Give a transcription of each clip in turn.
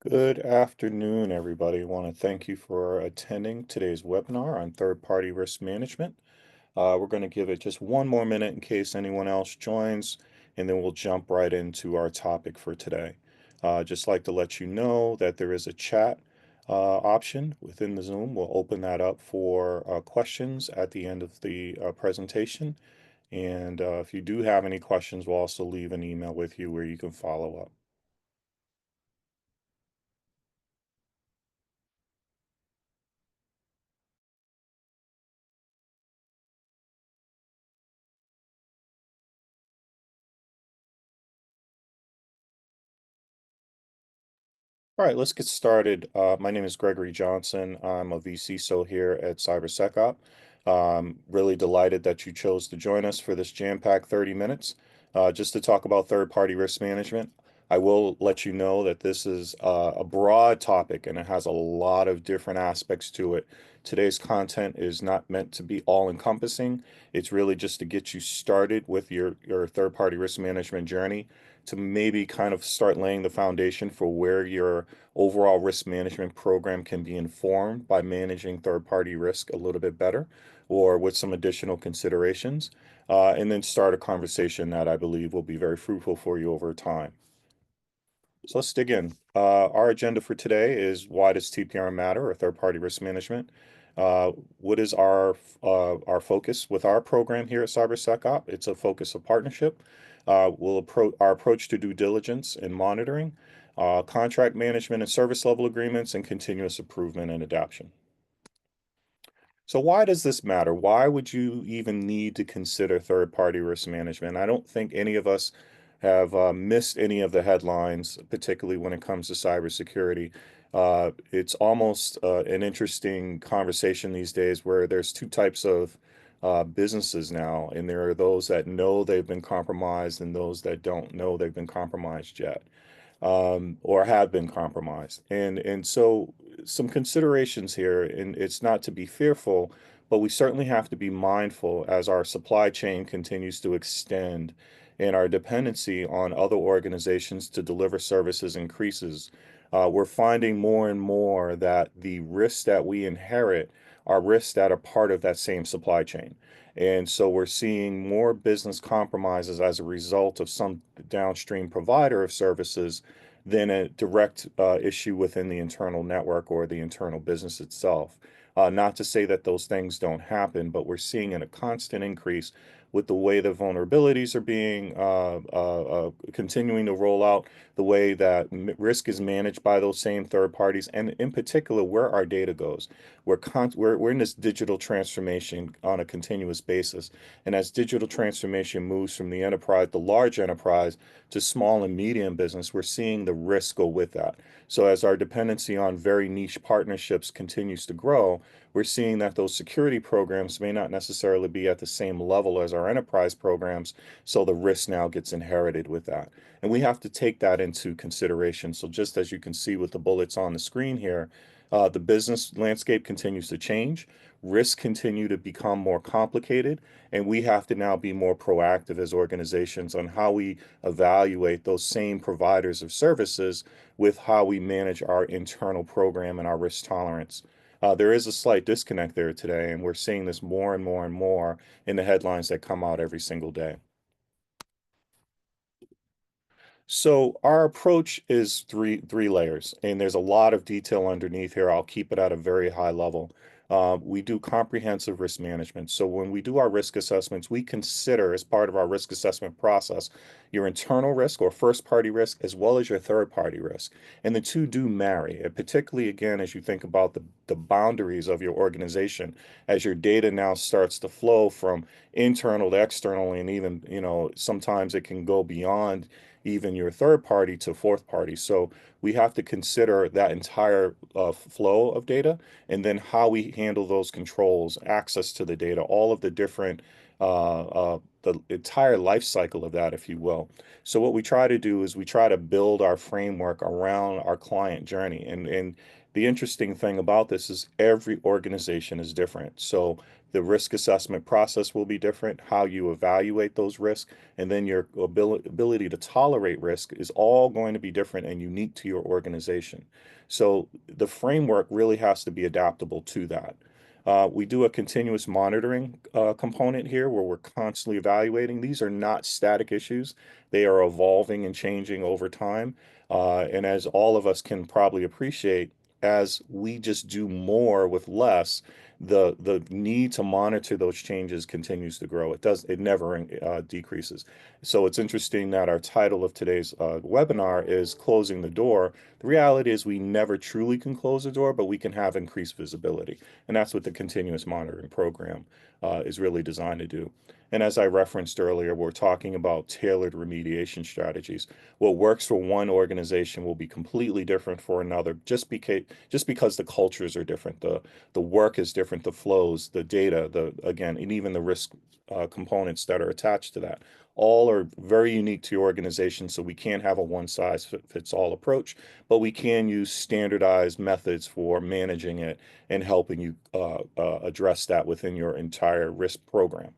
Good afternoon, everybody. I want to thank you for attending today's webinar on third-party risk management. We're going to give it just one more minute in case anyone else joins, and then we'll jump right into our topic for today. Just like to let you know that there is a chat option within the Zoom. We'll open that up for questions at the end of the presentation. And if you do have any questions, we'll also leave an email with you where you can follow up. All right, let's get started. My name is Gregory Johnson. I'm a VCSO here at CyberSecOp. Really delighted that you chose to join us for this jam-packed 30 minutes just to talk about third-party risk management. I will let you know that this is a broad topic and it has a lot of different aspects to it. Today's content is not meant to be all-encompassing. It's really just to get you started with your third-party risk management journey to maybe kind of start laying the foundation for where your overall risk management program can be informed by managing third-party risk a little bit better or with some additional considerations, and then start a conversation that I believe will be very fruitful for you over time. So let's dig in. Our agenda for today is why does TPRM matter or third-party risk management? What is our focus with our program here at CyberSecOp? It's a focus of partnership. We'll approach our approach to due diligence and monitoring, contract management and service level agreements, and continuous improvement and adaptation. So why does this matter? Why would you even need to consider third-party risk management? I don't think any of us have missed any of the headlines, particularly when it comes to cybersecurity. It's almost an interesting conversation these days where there's two types of businesses now, and there are those that know they've been compromised and those that don't know they've been compromised yet or have been compromised. And so some considerations here, and it's not to be fearful, but we certainly have to be mindful as our supply chain continues to extend and our dependency on other organizations to deliver services increases. We're finding more and more that the risks that we inherit are risks that are part of that same supply chain. And so we're seeing more business compromises as a result of some downstream provider of services than a direct issue within the internal network or the internal business itself. Not to say that those things don't happen, but we're seeing a constant increase with the way the vulnerabilities are being continuing to roll out, the way that risk is managed by those same third parties, and in particular, where our data goes. We're in this digital transformation on a continuous basis. And as digital transformation moves from the enterprise, the large enterprise, to small and medium business, we're seeing the risk go with that. So as our dependency on very niche partnerships continues to grow, we're seeing that those security programs may not necessarily be at the same level as our enterprise programs. So the risk now gets inherited with that. And we have to take that into consideration. So just as you can see with the bullets on the screen here, the business landscape continues to change. Risks continue to become more complicated, and we have to now be more proactive as organizations on how we evaluate those same providers of services with how we manage our internal program and our risk tolerance. There is a slight disconnect there today, and we're seeing this more and more and more in the headlines that come out every single day. So our approach is three layers, and there's a lot of detail underneath here. I'll keep it at a very high level. We do comprehensive risk management. So when we do our risk assessments, we consider as part of our risk assessment process your internal risk or first party risk as well as your third party risk. And the two do marry, and particularly again as you think about the boundaries of your organization, as your data now starts to flow from internal to external, and even, sometimes it can go beyond even your third party to fourth party. So we have to consider that entire flow of data and then how we handle those controls, access to the data, all of the different, the entire life cycle of that, if you will. So what we try to do is we try to build our framework around our client journey. And The interesting thing about this is every organization is different. So the risk assessment process will be different, how you evaluate those risks, and then your ability to tolerate risk is all going to be different and unique to your organization. So the framework really has to be adaptable to that. We do a continuous monitoring component here where we're constantly evaluating. These are not static issues. They are evolving and changing over time. And as all of us can probably appreciate, as we just do more with less, the need to monitor those changes continues to grow. It never decreases. So it's interesting that our title of today's webinar is Closing the Door. The reality is we never truly can close the door, but we can have increased visibility. And that's what the continuous monitoring program is really designed to do. And as I referenced earlier, we're talking about tailored remediation strategies. What works for one organization will be completely different for another, just because the cultures are different, the work is different, the flows, the data, again, and even the risk components that are attached to that. All are very unique to your organization, so we can't have a one size fits all approach, but we can use standardized methods for managing it and helping you address that within your entire risk program.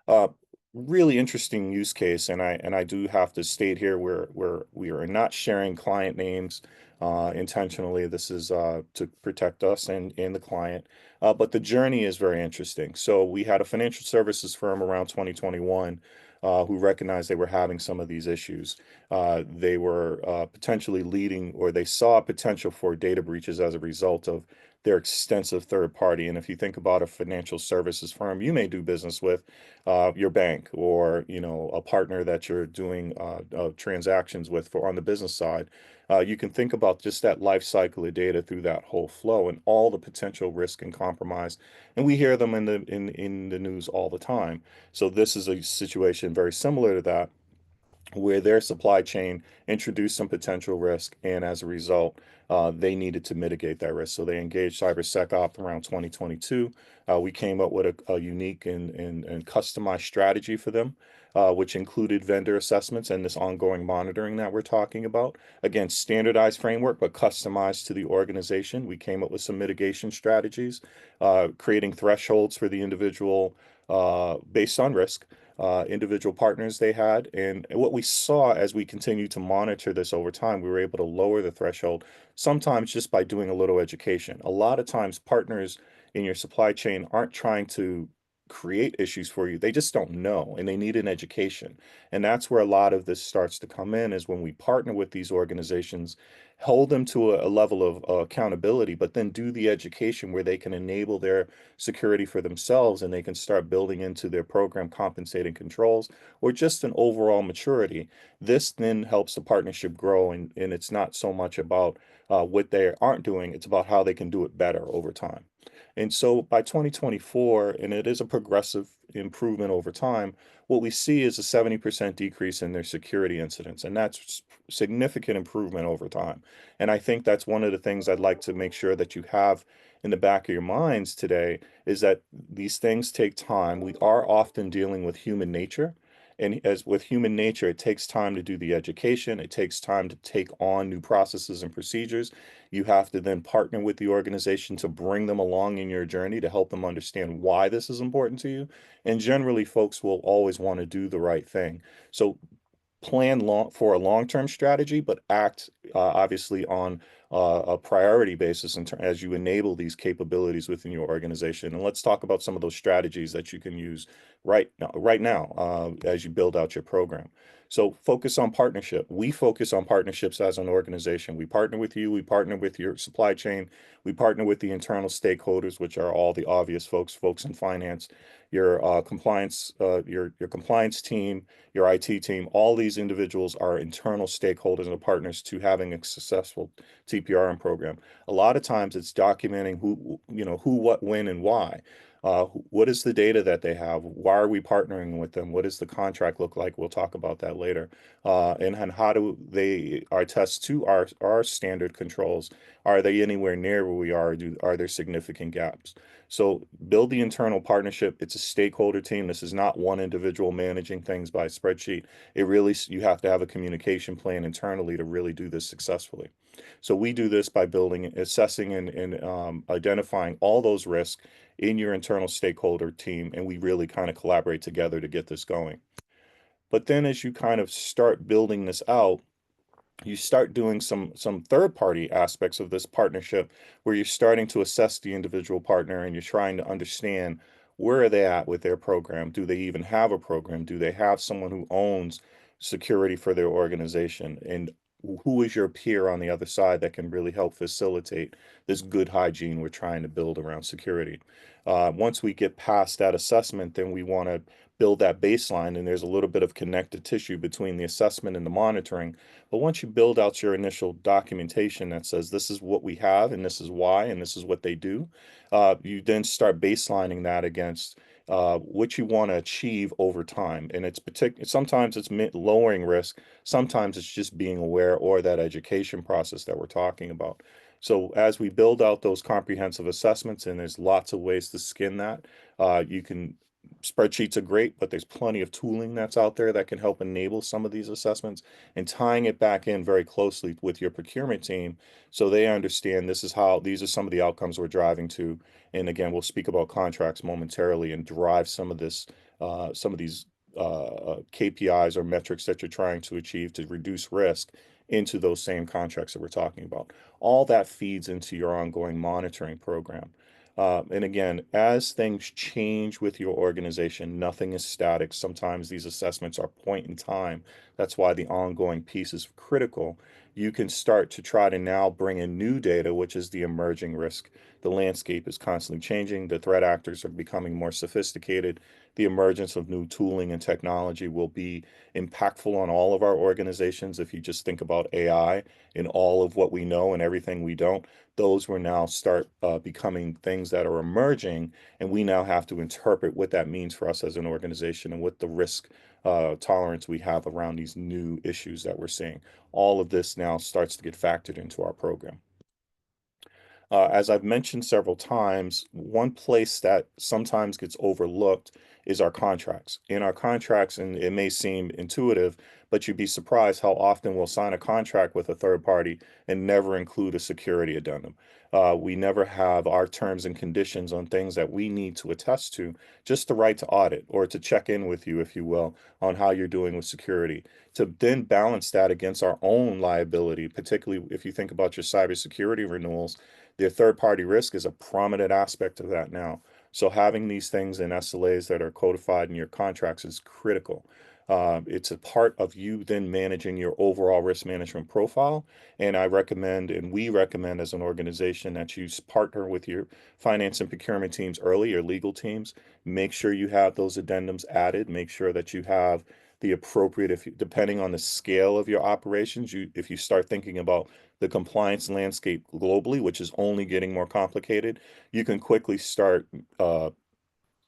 Uh, Really interesting use case, and I do have to state here where we are not sharing client names intentionally. This is to protect us and the client. But the journey is very interesting. So we had a financial services firm around 2021 who recognized they were having some of these issues. They were potentially leading, or they saw potential for data breaches as a result of their extensive third party. And if you think about a financial services firm you may do business with, your bank, or a partner that you're doing transactions with for on the business side, you can think about just that life cycle of data through that whole flow and all the potential risk and compromise. And we hear them in the news all the time. So this is a situation very similar to that, where their supply chain introduced some potential risk, and as a result, they needed to mitigate that risk. So they engaged CyberSecOp around 2022. We came up with a unique and customized strategy for them, which included vendor assessments and this ongoing monitoring that we're talking about. Again, standardized framework, but customized to the organization. We came up with some mitigation strategies, creating thresholds for the individual based on risk, individual partners they had. And what we saw as we continued to monitor this over time, we were able to lower the threshold, sometimes just by doing a little education. A lot of times, partners in your supply chain aren't trying to create issues for you. They just don't know, and they need an education. And that's where a lot of this starts to come in, is when we partner with these organizations, hold them to a level of accountability, but then do the education where they can enable their security for themselves, and they can start building into their program compensating controls or just an overall maturity. This then helps the partnership grow, and it's not so much about what they aren't doing, it's about how they can do it better over time. And so by 2024, and it is a progressive improvement over time, what we see is a 70% decrease in their security incidents, and that's significant improvement over time. And I think that's one of the things I'd like to make sure that you have in the back of your minds today, is that these things take time. We are often dealing with human nature. And as with human nature, it takes time to do the education. It takes time to take on new processes and procedures. You have to then partner with the organization to bring them along in your journey to help them understand why this is important to you. And generally, folks will always want to do the right thing. So plan for a long-term strategy, but act obviously on a priority basis as you enable these capabilities within your organization. And let's talk about some of those strategies that you can use right now as you build out your program. So focus on partnership. We focus on partnerships as an organization. We partner with you. We partner with your supply chain. We partner with the internal stakeholders, which are all the obvious folks in finance, your your compliance team, your IT team. All these individuals are internal stakeholders and partners to having a successful TPRM program. A lot of times it's documenting who, what, when, and why. What is the data that they have? Why are we partnering with them? What does the contract look like? We'll talk about that later. And how do they attest to our standard controls? Are they anywhere near where we are? Are there significant gaps? So build the internal partnership. It's a stakeholder team. This is not one individual managing things by spreadsheet. It really, you have to have a communication plan internally to really do this successfully. So we do this by building, assessing, and identifying all those risks in your internal stakeholder team, and we really kind of collaborate together to get this going. But then as you kind of start building this out, you start doing some third party aspects of this partnership where you're starting to assess the individual partner and you're trying to understand where are they at with their program. Do they even have a program? Do they have someone who owns security for their organization? And who is your peer on the other side that can really help facilitate this good hygiene we're trying to build around security? Once we get past that assessment, then we want to build that baseline, and there's a little bit of connective tissue between the assessment and the monitoring. But once you build out your initial documentation that says this is what we have and this is why and this is what they do, you then start baselining that against what you want to achieve over time. And it's particular. Sometimes it's lowering risk. Sometimes it's just being aware or that education process that we're talking about. So as we build out those comprehensive assessments, and there's lots of ways to skin that, you can spreadsheets are great, but there's plenty of tooling that's out there that can help enable some of these assessments and tying it back in very closely with your procurement team so they understand this is how these are some of the outcomes we're driving to. And again, we'll speak about contracts momentarily and drive some of these KPIs or metrics that you're trying to achieve to reduce risk into those same contracts that we're talking about. All that feeds into your ongoing monitoring program. And again, as things change with your organization, nothing is static. Sometimes these assessments are point in time. That's why the ongoing piece is critical. You can start to try to now bring in new data, which is the emerging risk. The landscape is constantly changing. The threat actors are becoming more sophisticated. The emergence of new tooling and technology will be impactful on all of our organizations. If you just think about AI and all of what we know and everything we don't, those will now start becoming things that are emerging, and we now have to interpret what that means for us as an organization and what the risk tolerance we have around these new issues that we're seeing. All of this now starts to get factored into our program. As I've mentioned several times, one place that sometimes gets overlooked is our contracts. In our contracts, and it may seem intuitive, but you'd be surprised how often we'll sign a contract with a third party and never include a security addendum. We never have our terms and conditions on things that we need to attest to, just the right to audit or to check in with you, if you will, on how you're doing with security, to then balance that against our own liability, particularly if you think about your cybersecurity renewals. The third party risk is a prominent aspect of that now. So having these things in SLAs that are codified in your contracts is critical. It's a part of you then managing your overall risk management profile. And I recommend, and we recommend as an organization, that you partner with your finance and procurement teams early, your legal teams. Make sure you have those addendums added. Make sure that you have the appropriate, if you, depending on the scale of your operations, if you start thinking about the compliance landscape globally, which is only getting more complicated, you can quickly start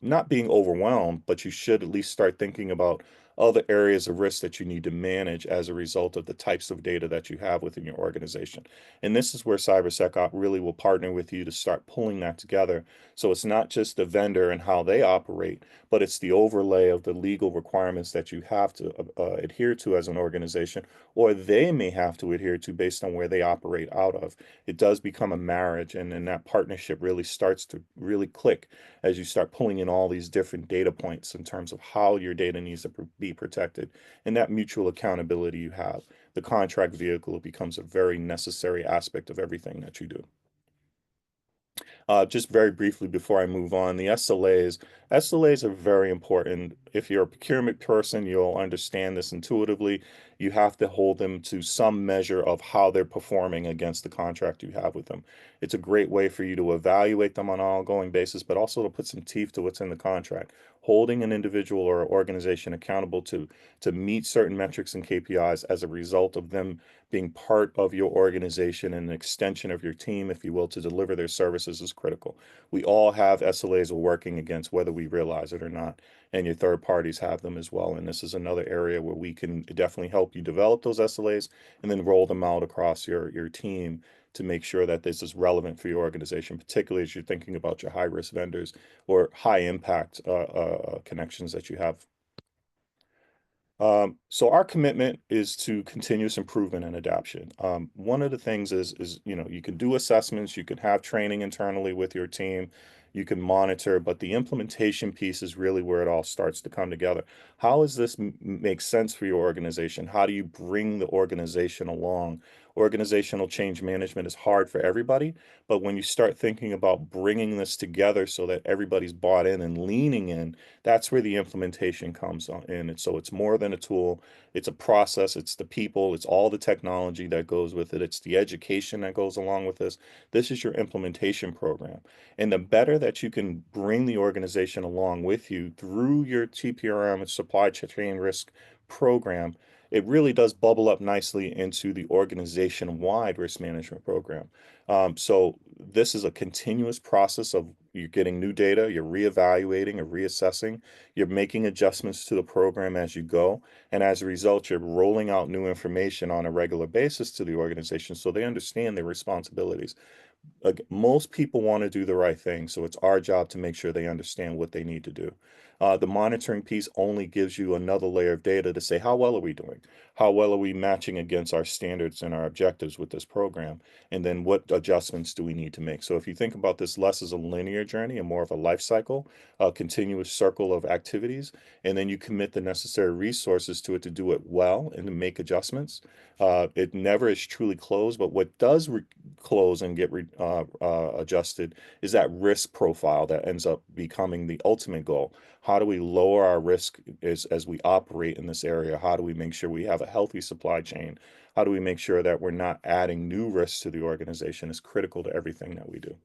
not being overwhelmed, but you should at least start thinking about other areas of risk that you need to manage as a result of the types of data that you have within your organization. And this is where CyberSecOp really will partner with you to start pulling that together. So it's not just the vendor and how they operate, but it's the overlay of the legal requirements that you have to adhere to as an organization, or they may have to adhere to based on where they operate out of. It does become a marriage, and then that partnership really starts to really click as you start pulling in all these different data points in terms of how your data needs to be protected and that mutual accountability you have. The contract vehicle becomes a very necessary aspect of everything that you do. Just very briefly before I move on, the SLAs. SLAs are very important. If you're a procurement person, you'll understand this intuitively. You have to hold them to some measure of how they're performing against the contract you have with them. It's a great way for you to evaluate them on an ongoing basis, but also to put some teeth to what's in the contract. Holding an individual or organization accountable to meet certain metrics and KPIs as a result of them being part of your organization and an extension of your team, if you will, to deliver their services is critical. We all have SLAs we're working against, whether we realize it or not, and your third parties have them as well. And this is another area where we can definitely help you develop those SLAs and then roll them out across your team to make sure that this is relevant for your organization, particularly as you're thinking about your high-risk vendors or high-impact connections that you have. So our commitment is to continuous improvement and adaptation. One of the things is, you can do assessments, you can have training internally with your team, you can monitor, but the implementation piece is really where it all starts to come together. How does this make sense for your organization? How do you bring the organization along? Organizational change management is hard for everybody, but when you start thinking about bringing this together so that everybody's bought in and leaning in, that's where the implementation comes in. And so it's more than a tool, it's a process, it's the people, it's all the technology that goes with it, it's the education that goes along with this. This is your implementation program. And the better that you can bring the organization along with you through your TPRM, supply chain risk program, it really does bubble up nicely into the organization-wide risk management program. So this is a continuous process of you're getting new data, you're reevaluating or reassessing, you're making adjustments to the program as you go, and as a result, you're rolling out new information on a regular basis to the organization so they understand their responsibilities. Most people want to do the right thing, so it's our job to make sure they understand what they need to do. The monitoring piece only gives you another layer of data to say, how well are we doing? How well are we matching against our standards and our objectives with this program? And then what adjustments do we need to make? So if you think about this less as a linear journey and more of a life cycle, a continuous circle of activities, and then you commit the necessary resources to it to do it well and to make adjustments, it never is truly closed, but what does close and get adjusted is that risk profile that ends up becoming the ultimate goal. How do we lower our risk as we operate in this area? How do we make sure we have a healthy supply chain? How do we make sure that we're not adding new risks to the organization is critical to everything that we do.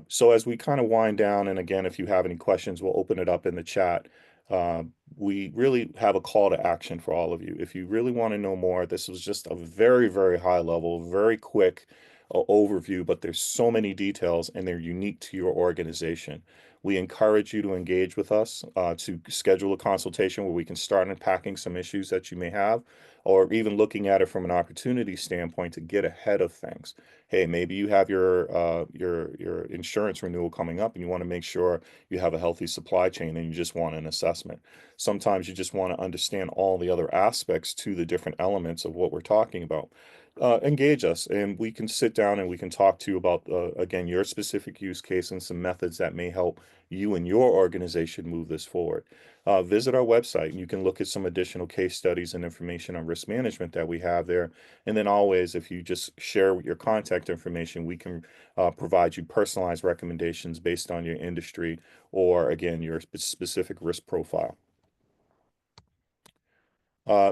So as we kind of wind down, and again, if you have any questions, we'll open it up in the chat. Uh, we really have a call to action for all of you. If you really want to know more, this was just a very, very high level, very quick overview, but there's so many details and they're unique to your organization. We encourage you to engage with us, to schedule a consultation where we can start unpacking some issues that you may have, or even looking at it from an opportunity standpoint to get ahead of things. Hey, maybe you have your insurance renewal coming up and you want to make sure you have a healthy supply chain and you just want an assessment. Sometimes you just want to understand all the other aspects to the different elements of what we're talking about. Engage us and we can sit down and we can talk to you about, again, your specific use case and some methods that may help you and your organization move this forward. Visit our website and you can look at some additional case studies and information on risk management that we have there. And then always, if you just share your contact information, we can provide you personalized recommendations based on your industry or, again, your specific risk profile.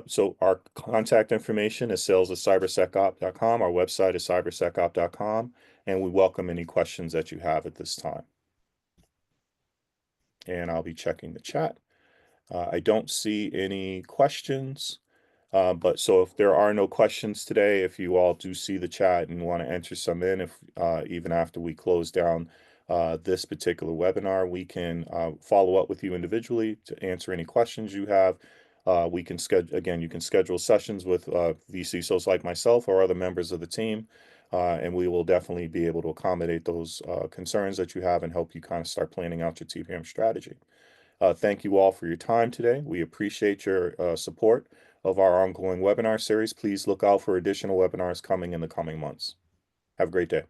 So our contact information is sales@cybersecop.com. Our website is cybersecop.com, and we welcome any questions that you have at this time. And I'll be checking the chat. I don't see any questions. But so if there are no questions today, if you all do see the chat and want to enter some in, if even after we close down this particular webinar, we can follow up with you individually to answer any questions you have. We can schedule, again, you can schedule sessions with VCSOs like myself or other members of the team, and we will definitely be able to accommodate those concerns that you have and help you kind of start planning out your TPM strategy. Thank you all for your time today. We appreciate your support of our ongoing webinar series. Please look out for additional webinars coming in the coming months. Have a great day.